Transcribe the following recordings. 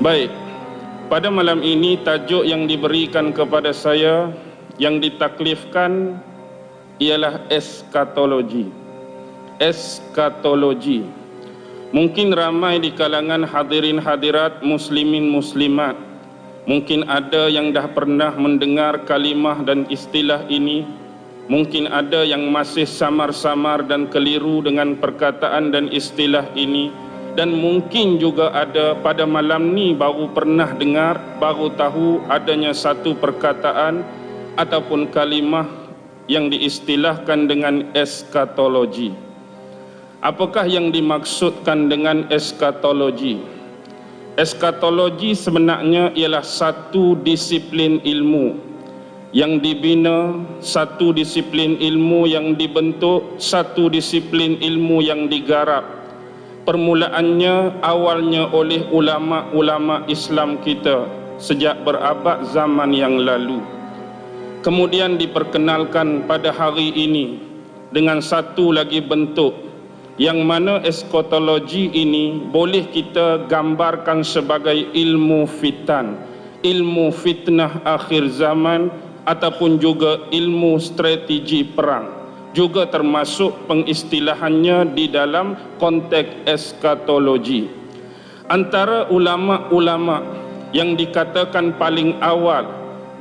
Baik, pada malam ini tajuk yang diberikan kepada saya, yang ditaklifkan ialah eskatologi. Eskatologi. Mungkin ramai di kalangan hadirin hadirat muslimin muslimat, mungkin ada yang dah pernah mendengar kalimah dan istilah ini, mungkin ada yang masih samar-samar dan keliru dengan perkataan dan istilah ini, dan mungkin juga ada pada malam ni baru pernah dengar, baru tahu adanya satu perkataan ataupun kalimah yang diistilahkan dengan eskatologi. Apakah yang dimaksudkan dengan eskatologi? Eskatologi sebenarnya ialah satu disiplin ilmu yang dibina, satu disiplin ilmu yang dibentuk, satu disiplin ilmu yang digarap. Permulaannya awalnya oleh ulama-ulama Islam kita sejak berabad zaman yang lalu. Kemudian diperkenalkan pada hari ini dengan satu lagi bentuk, yang mana eskatologi ini boleh kita gambarkan sebagai ilmu fitan, ilmu fitnah akhir zaman, ataupun juga ilmu strategi perang, juga termasuk pengistilahannya di dalam konteks eskatologi. Antara ulama-ulama yang dikatakan paling awal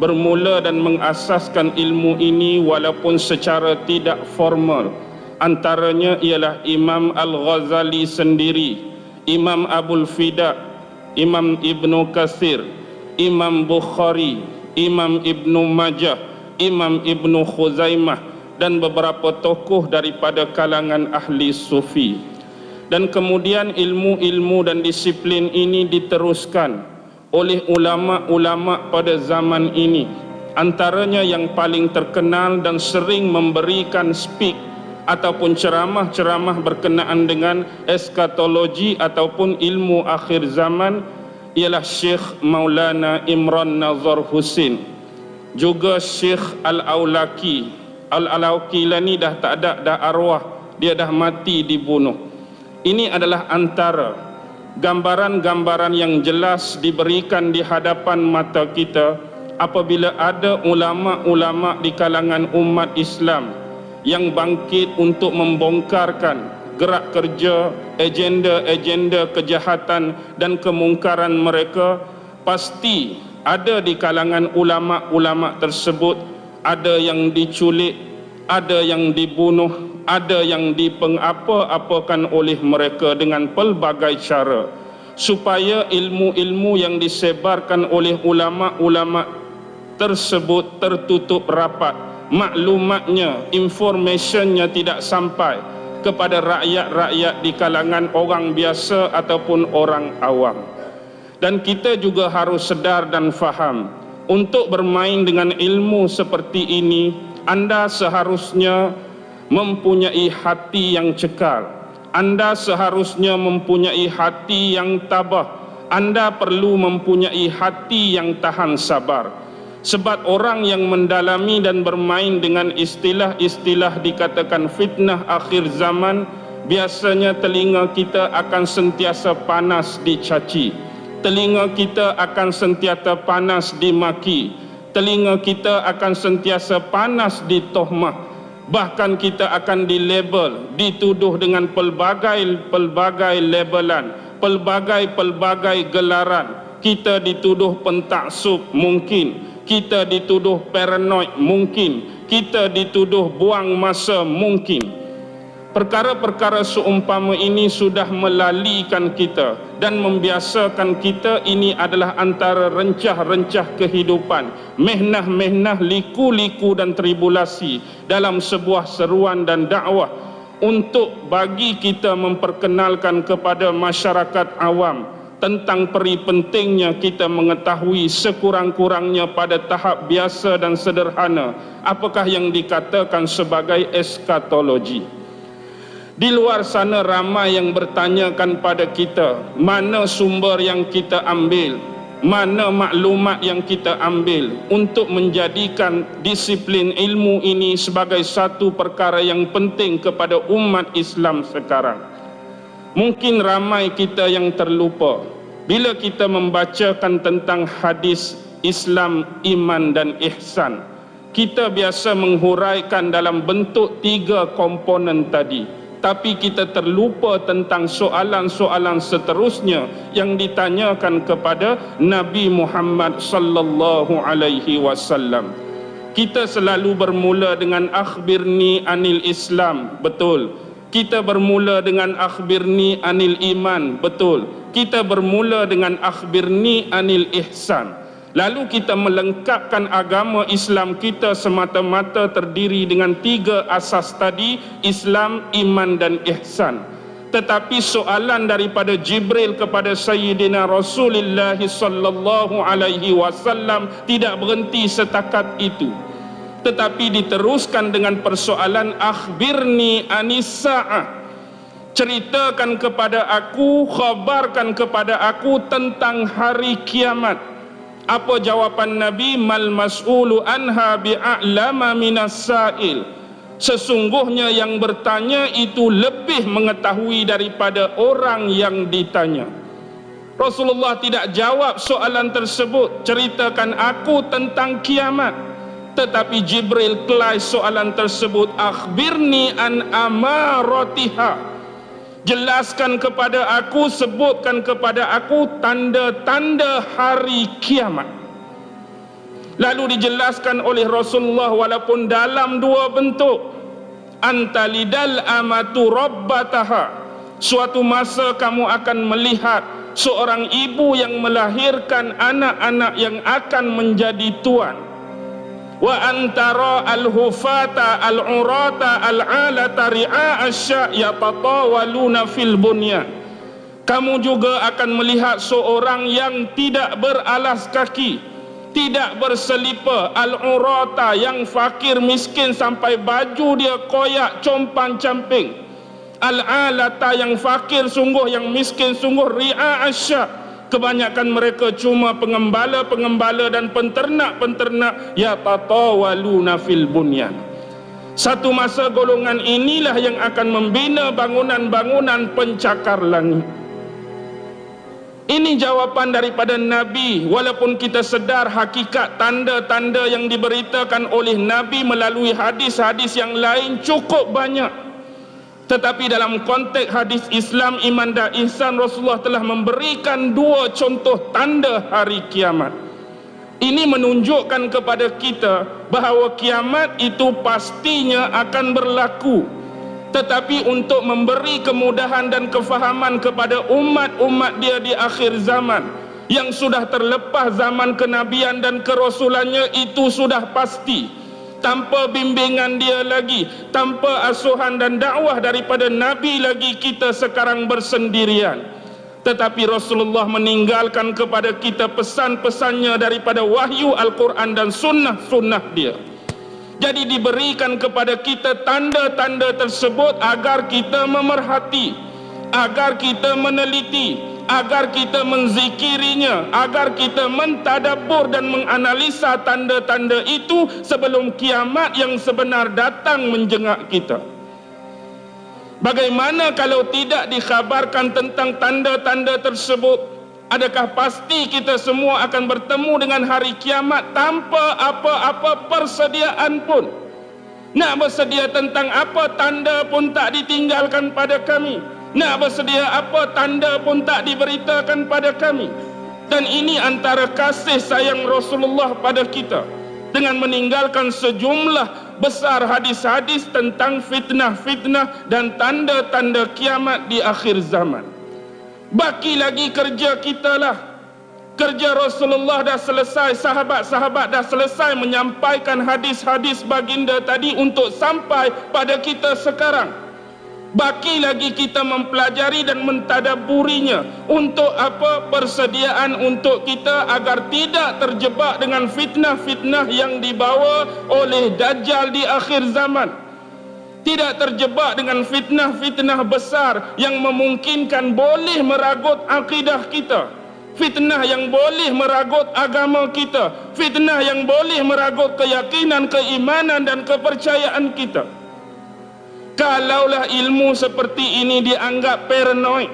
bermula dan mengasaskan ilmu ini walaupun secara tidak formal, antaranya ialah Imam Al-Ghazali sendiri, Imam Abul Fida, Imam Ibnu Katsir, Imam Bukhari, Imam Ibnu Majah, Imam Ibnu Khuzaimah, dan beberapa tokoh daripada kalangan ahli sufi. Dan kemudian ilmu-ilmu dan disiplin ini diteruskan oleh ulama-ulama pada zaman ini. Antaranya yang paling terkenal dan sering memberikan speak ataupun ceramah-ceramah berkenaan dengan eskatologi ataupun ilmu akhir zaman ialah Syekh Maulana Imran Nazar Husin, juga Syekh Al-Aulaki. Al-Aulaki ni dah tak ada, dah arwah, dia dah mati dibunuh. Ini adalah antara gambaran-gambaran yang jelas diberikan di hadapan mata kita apabila ada ulama-ulama di kalangan umat Islam yang bangkit untuk membongkarkan gerak kerja, agenda-agenda kejahatan dan kemungkaran mereka. Pasti ada di kalangan ulama-ulama tersebut ada yang diculik, ada yang dibunuh, ada yang dipengapa-apakan oleh mereka dengan pelbagai cara, supaya ilmu-ilmu yang disebarkan oleh ulama-ulama tersebut tertutup rapat, maklumatnya, informationnya tidak sampai kepada rakyat-rakyat di kalangan orang biasa ataupun orang awam. Dan kita juga harus sedar dan faham, untuk bermain dengan ilmu seperti ini, anda seharusnya mempunyai hati yang cekal, anda seharusnya mempunyai hati yang tabah, anda perlu mempunyai hati yang tahan sabar. Sebab orang yang mendalami dan bermain dengan istilah-istilah dikatakan fitnah akhir zaman, biasanya telinga kita akan sentiasa panas dicaci, telinga kita akan sentiasa panas dimaki, telinga kita akan sentiasa panas ditohmah, bahkan kita akan dilabel, dituduh dengan pelbagai labelan, pelbagai gelaran. Kita dituduh pentaksub mungkin, kita dituduh paranoid mungkin, kita dituduh buang masa mungkin. Perkara-perkara seumpama ini sudah melalikan kita dan membiasakan kita. Ini adalah antara rencah-rencah kehidupan, mehnah-mehnah, liku-liku dan tribulasi dalam sebuah seruan dan dakwah untuk bagi kita memperkenalkan kepada masyarakat awam tentang peri pentingnya kita mengetahui sekurang-kurangnya pada tahap biasa dan sederhana apakah yang dikatakan sebagai eskatologi. Di luar sana ramai yang bertanyakan pada kita, mana sumber yang kita ambil, mana maklumat yang kita ambil untuk menjadikan disiplin ilmu ini sebagai satu perkara yang penting kepada umat Islam sekarang. Mungkin ramai kita yang terlupa bila kita membacakan tentang hadis Islam, iman dan ihsan, kita biasa menghuraikan dalam bentuk 3 komponen tadi, tapi kita terlupa tentang soalan-soalan seterusnya yang ditanyakan kepada Nabi Muhammad sallallahu alaihi wasallam. Kita selalu bermula dengan akhbirni anil Islam, betul. Kita bermula dengan akhbirni anil iman, betul. Kita bermula dengan akhbirni anil ihsan. Lalu kita melengkapkan agama Islam kita semata-mata terdiri dengan 3 asas tadi, Islam, iman dan ihsan. Tetapi soalan daripada Jibril kepada Sayyidina Rasulullah sallallahu alaihi wasallam tidak berhenti setakat itu, tetapi diteruskan dengan persoalan akhbirni anis sa'ah. Ceritakan kepada aku, khabarkan kepada aku tentang hari kiamat. Apa jawapan Nabi? Mal mas'ulu anha bi'a'lama minas sa'il. Sesungguhnya yang bertanya itu lebih mengetahui daripada orang yang ditanya. Rasulullah tidak jawab soalan tersebut, ceritakan aku tentang kiamat. Tetapi Jibril kelai soalan tersebut, akhbirni an amaratiha. Jelaskan kepada aku, sebutkan kepada aku tanda-tanda hari kiamat. Lalu dijelaskan oleh Rasulullah walaupun dalam 2 bentuk. Antalidal amatu rabbataha. Suatu masa kamu akan melihat seorang ibu yang melahirkan anak-anak yang akan menjadi tuan. Wa antara al-hufata al-urata al-alata ri'a asya' yatatawaluna fil bunyan. Kamu juga akan melihat seorang yang tidak beralas kaki, tidak berselipa, al-urata, yang fakir miskin sampai baju dia koyak compang camping, al-alata, yang fakir sungguh, yang miskin sungguh, ri'a asya', kebanyakan mereka cuma pengembala-pengembala dan penternak-penternak, yatatawaluna fil bunyan. Satu masa golongan inilah yang akan membina bangunan-bangunan pencakar langit. Ini jawapan daripada Nabi, walaupun kita sedar hakikat tanda-tanda yang diberitakan oleh Nabi melalui hadis-hadis yang lain cukup banyak. Tetapi dalam konteks hadis Islam, iman dan ihsan, Rasulullah telah memberikan 2 contoh tanda hari kiamat. Ini menunjukkan kepada kita bahawa kiamat itu pastinya akan berlaku. Tetapi untuk memberi kemudahan dan kefahaman kepada umat-umat dia di akhir zaman, yang sudah terlepas zaman kenabian dan kerasulannya, itu sudah pasti. Tanpa bimbingan dia lagi, tanpa asuhan dan dakwah daripada Nabi lagi, kita sekarang bersendirian. Tetapi Rasulullah meninggalkan kepada kita pesan-pesannya daripada wahyu Al-Quran dan sunnah-sunnah dia. Jadi diberikan kepada kita tanda-tanda tersebut agar kita memerhati, agar kita meneliti, agar kita menzikirinya, agar kita mentadabbur dan menganalisa tanda-tanda itu sebelum kiamat yang sebenar datang menjengak kita. Bagaimana kalau tidak dikhabarkan tentang tanda-tanda tersebut? Adakah pasti kita semua akan bertemu dengan hari kiamat tanpa apa-apa persediaan pun? Nak bersedia tentang apa tanda pun tak ditinggalkan pada kami. Nak bersedia apa tanda pun tak diberitakan pada kami. Dan ini antara kasih sayang Rasulullah pada kita, dengan meninggalkan sejumlah besar hadis-hadis tentang fitnah-fitnah dan tanda-tanda kiamat di akhir zaman. Baki lagi kerja kita lah. Kerja Rasulullah dah selesai, sahabat-sahabat dah selesai menyampaikan hadis-hadis baginda tadi untuk sampai pada kita sekarang. Baki lagi kita mempelajari dan mentadabburinya. Untuk apa? Persediaan untuk kita agar tidak terjebak dengan fitnah-fitnah yang dibawa oleh Dajjal di akhir zaman. Tidak terjebak dengan fitnah-fitnah besar yang memungkinkan boleh meragut akidah kita. Fitnah yang boleh meragut agama kita. Fitnah yang boleh meragut keyakinan, keimanan dan kepercayaan kita. Kalaulah ilmu seperti ini dianggap paranoid,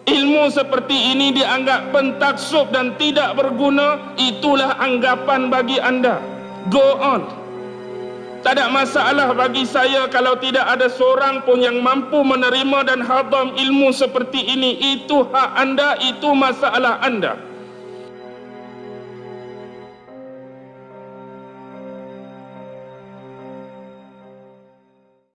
ilmu seperti ini dianggap pentaksub dan tidak berguna, itulah anggapan bagi anda. Go on. Tak ada masalah bagi saya kalau tidak ada seorang pun yang mampu menerima dan hadam ilmu seperti ini. Itu hak anda, itu masalah anda.